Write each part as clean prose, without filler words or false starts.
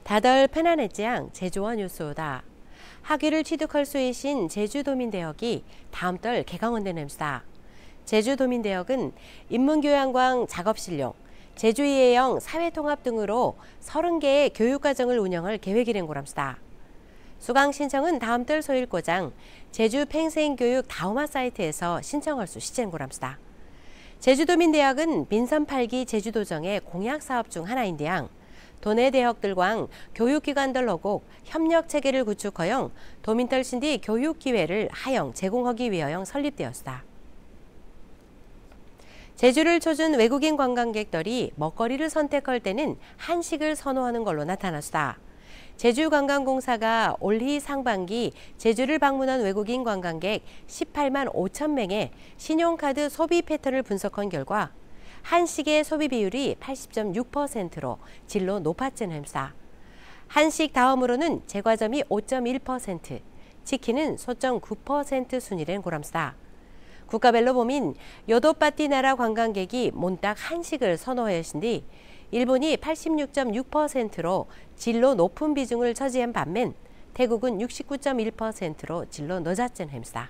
다들 편안했지양 제주와 뉴스오다. 학위를 취득할 수 있신 제주도민대학이 다음 달 개강원된 햄스다. 제주도민대학은 인문교양관 작업실용, 제주이해영 사회통합 등으로 30개의 교육과정을 운영할 계획이란 거랍시다. 수강 신청은 다음 달 소일고장 제주팽생교육 다우마 사이트에서 신청할 수 있는 거랍시다. 제주도민대학은 민선 8기 제주도정의 공약사업 중 하나인데양 도내 대학들과 교육기관들하고 협력체계를 구축하여 도민들신디 교육기회를 하영 제공하기 위하여 설립되었다. 제주를 초준 외국인 관광객들이 먹거리를 선택할 때는 한식을 선호하는 걸로 나타났다. 제주관광공사가 올해 상반기 제주를 방문한 외국인 관광객 18만 5천 명의 신용카드 소비 패턴을 분석한 결과 한식의 소비 비율이 80.6%로 질로 높았진 햄사. 한식 다음으로는 제과점이 5.1%, 치킨은 4.9% 순위된 고람스다. 국가별로 보면 요도빠띠 나라 관광객이 몬딱 한식을 선호하였으니 일본이 86.6%로 질로 높은 비중을 차지한 반면 태국은 69.1%로 질로 낮았진 햄사.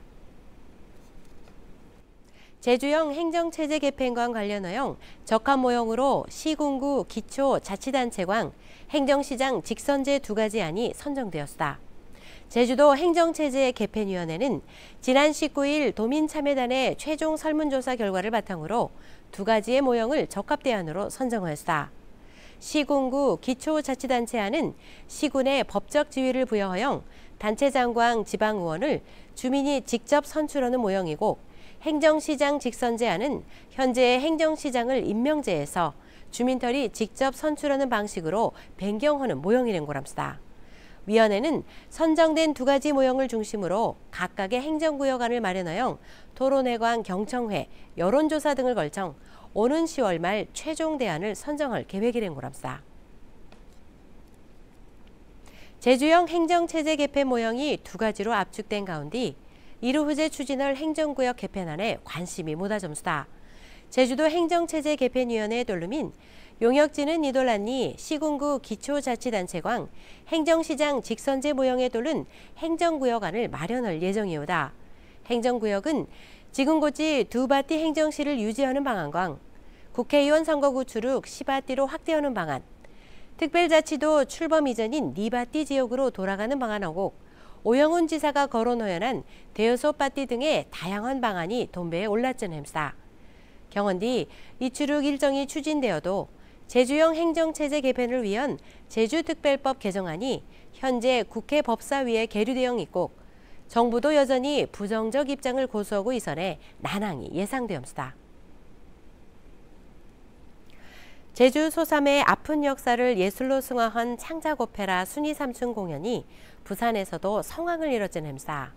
제주형 행정체제 개편과 관련하여 적합 모형으로 시군구 기초자치단체관 행정시장 직선제 2가지 안이 선정되었다. 제주도 행정체제 개편위원회는 지난 19일 도민참여단의 최종 설문조사 결과를 바탕으로 2가지의 모형을 적합대안으로 선정하였다. 시군구 기초자치단체안은 시군의 법적 지위를 부여하여 단체장과 지방의원을 주민이 직접 선출하는 모형이고 행정시장 직선제안은 현재의 행정시장을 임명제해서 주민들이 직접 선출하는 방식으로 변경하는 모형이란 거랍시다. 위원회는 선정된 2가지 모형을 중심으로 각각의 행정구역안을 마련하여 토론회관 경청회, 여론조사 등을 걸쳐 오는 10월 말 최종 대안을 선정할 계획이란 거랍시다. 제주형 행정체제 개편 모형이 2가지로 압축된 가운데 이루 후제 추진할 행정구역 개편안에 관심이 모다 점수다. 제주도 행정체제 개편위원회에 돌르민 용역지는 이돌란니 시군구 기초자치단체광 행정시장 직선제 모형에 돌른 행정구역안을 마련할 예정이오다. 행정구역은 지금고지 2바띠 행정시를 유지하는 방안과 국회의원 선거 구출을 10바띠로 확대하는 방안, 특별자치도 출범 이전인 2바띠 지역으로 돌아가는 방안하고 오영훈 지사가 거론호연한 대여섯 바띠 등의 다양한 방안이 돈배에 올랐전 햄사. 경헌디 이추룩 일정이 추진되어도 제주형 행정체제 개편을 위한 제주특별법 개정안이 현재 국회 법사위에 계류되어 있고 정부도 여전히 부정적 입장을 고수하고 있어내 난항이 예상되었습니다. 제주 소삼의 아픈 역사를 예술로 승화한 창작 오페라 순이 삼춘 공연이 부산에서도 성황을 이뤘던 햄사.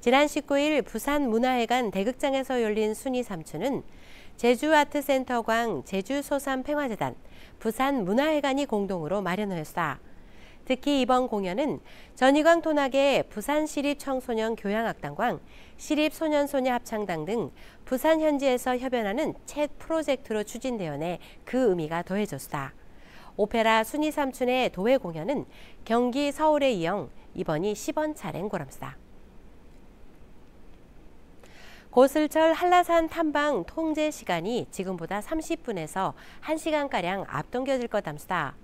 지난 19일 부산문화회관 대극장에서 열린 순이 삼춘은 제주아트센터광 제주소삼평화재단, 부산문화회관이 공동으로 마련하였다. 특히 이번 공연은 전희광 토낙의 부산시립청소년 교향악단광, 시립소년소녀 합창단 등 부산 현지에서 협연하는 챗 프로젝트로 추진되어내 그 의미가 더해졌다. 오페라 순이 삼춘의 도회 공연은 경기 서울에 이어 이번이 10원 차례인 거랍시다. 고슬철 한라산 탐방 통제 시간이 지금보다 30분에서 1시간가량 앞당겨질 것답니다.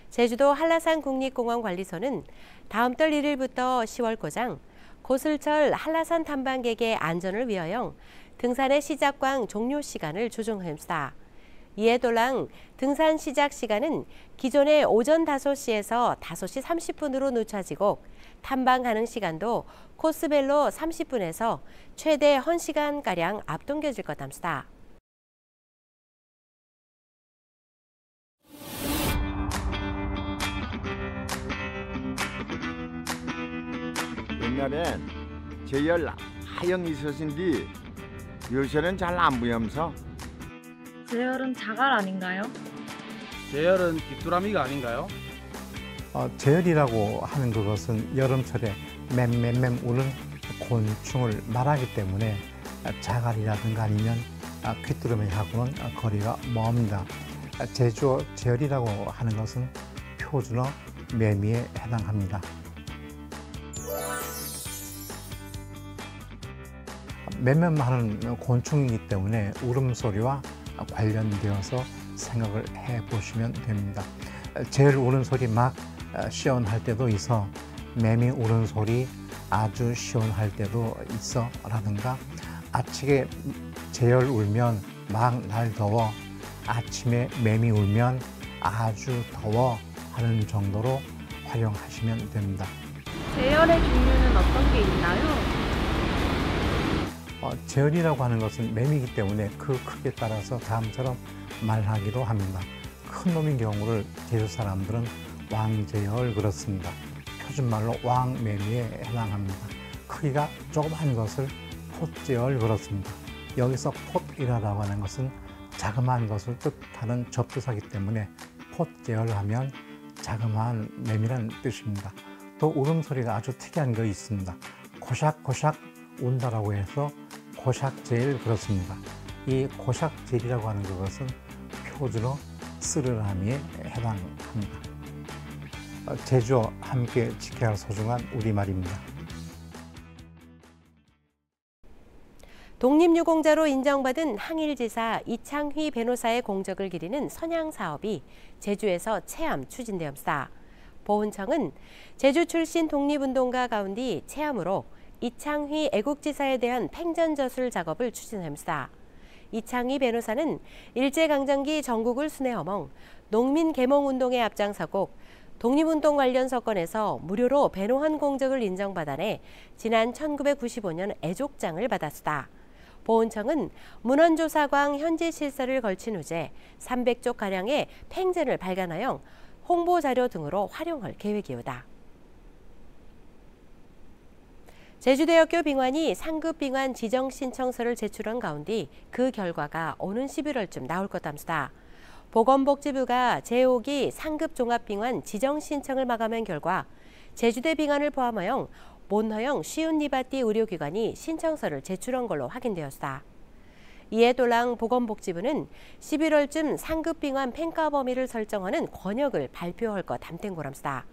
제주도 한라산 국립공원 관리소는 다음 달 1일부터 10월고장 고슬철 한라산 탐방객의 안전을 위하여 등산의 시작과 종료 시간을 조정합니다. 이에 돌랑 등산 시작 시간은 기존의 오전 5시에서 5시 30분으로 늦춰지고 탐방 가능 시간도 코스별로 30분에서 최대 1시간가량 앞당겨질 것답니다. 옛날엔 제열 하영 있었은데 요새는 잘 안 보이면서. 제열은 자갈 아닌가요? 제열은 귀뚜라미가 아닌가요? 제열이라고 하는 그것은 여름철에 맴 우는 곤충을 말하기 때문에 자갈이라든가 아니면 귀뚜라미하고는 거리가 멉니다. 제주 제열이라고 하는 것은 표준어 매미에 해당합니다. 맴맴하는 곤충이기 때문에 울음소리와 관련되어서 생각을 해보시면 됩니다. 제일 우는 소리 막 시원할 때도 있어, 매미 우는 소리 아주 시원할 때도 있어 라든가, 아침에 제열 울면 막 날 더워, 아침에 매미 울면 아주 더워 하는 정도로 활용하시면 됩니다. 제열의 종류는 어떤 게 있나요? 제열이라고 하는 것은 매미이기 때문에 그 크기에 따라서 다음처럼 말하기도 합니다. 큰 놈인 경우를 제주 사람들은 왕제열 그렇습니다. 표준말로 왕매미에 해당합니다. 크기가 조그만 것을 폿제열 그렇습니다. 여기서 폿이라고 하는 것은 자그마한 것을 뜻하는 접두사이기 때문에 폿제열하면 자그마한 매미라는 뜻입니다. 또 울음소리가 아주 특이한 거 있습니다. 고샥고샥 운다라고 해서 고샥제일 그렇습니다. 이 고샥제일이라고 하는 것은 표준어 쓰르라미에 해당합니다. 제주어 함께 지켜야 할 소중한 우리말입니다. 독립유공자로 인정받은 항일지사 이창휘 변호사의 공적을 기리는 선양사업이 제주에서 체험 추진되었습니다. 보훈청은 제주 출신 독립운동가 가운데 체험으로 이창휘 애국지사에 대한 팽전저술 작업을 추진합니다. 이창휘 변호사는 일제강점기 전국을 순회허멍 농민계몽운동에 앞장서고 독립운동 관련 사건에서 무료로 변호한 공적을 인정받아내 지난 1995년 애족장을 받았다. 보훈청은 문헌조사광 현지 실사를 걸친 후에 300쪽가량의 팽전을 발간하여 홍보자료 등으로 활용할 계획이오다. 제주대학교 빙환이 상급 빙환 지정 신청서를 제출한 가운데 그 결과가 오는 11월쯤 나올 것답니다. 보건복지부가 제5기 상급 종합빙환 지정 신청을 마감한 결과 제주대 빙환을 포함하여 본허용 쉬운 리바티 의료기관이 신청서를 제출한 걸로 확인되었다. 이에 또랑 보건복지부는 11월쯤 상급 빙환 평가 범위를 설정하는 권역을 발표할 것 담된 거랍니다.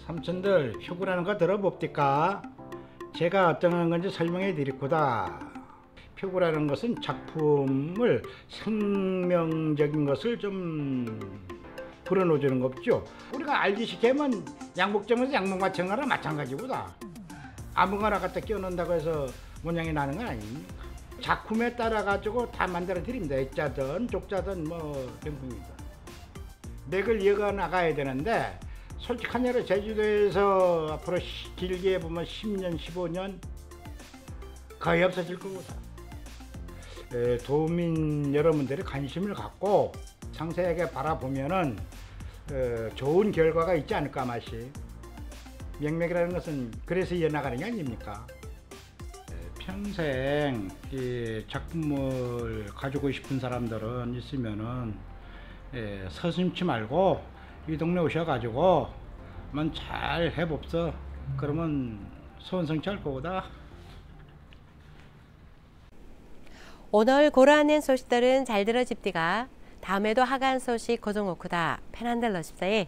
삼촌들 표구라는 거 들어봅니까? 제가 어떤 건지 설명해 드릴 거다. 표구라는 것은 작품을 생명적인 것을 좀 불어넣어주는 거 없죠. 우리가 알듯이 개면 양복점에서 양복 맞춘 거랑 마찬가지보다 아무거나 갖다 끼워놓는다고 해서 모양이 나는 건 아닙니다. 작품에 따라 가지고 다 만들어 드립니다. 액자든 족자든 뭐 등등입니다. 맥을 이어가 나가야 되는데 솔직한 예로 제주도에서 앞으로 길게 보면 10년, 15년 거의 없어질 거거든. 도민 여러분들이 관심을 갖고 상세하게 바라보면은 좋은 결과가 있지 않을까 맛이. 명맥이라는 것은 그래서 이어나가는 게 아닙니까? 평생 이 작품을 가지고 싶은 사람들은 있으면은 서슴지 말고 이 동네 오셔가지고 만 잘 해봅서. 그러면 소원성취할 거다. 오늘 고라하는 소식들은 잘 들어집디가. 다음에도 하간 소식 고정오쿠다. 페난델러십사에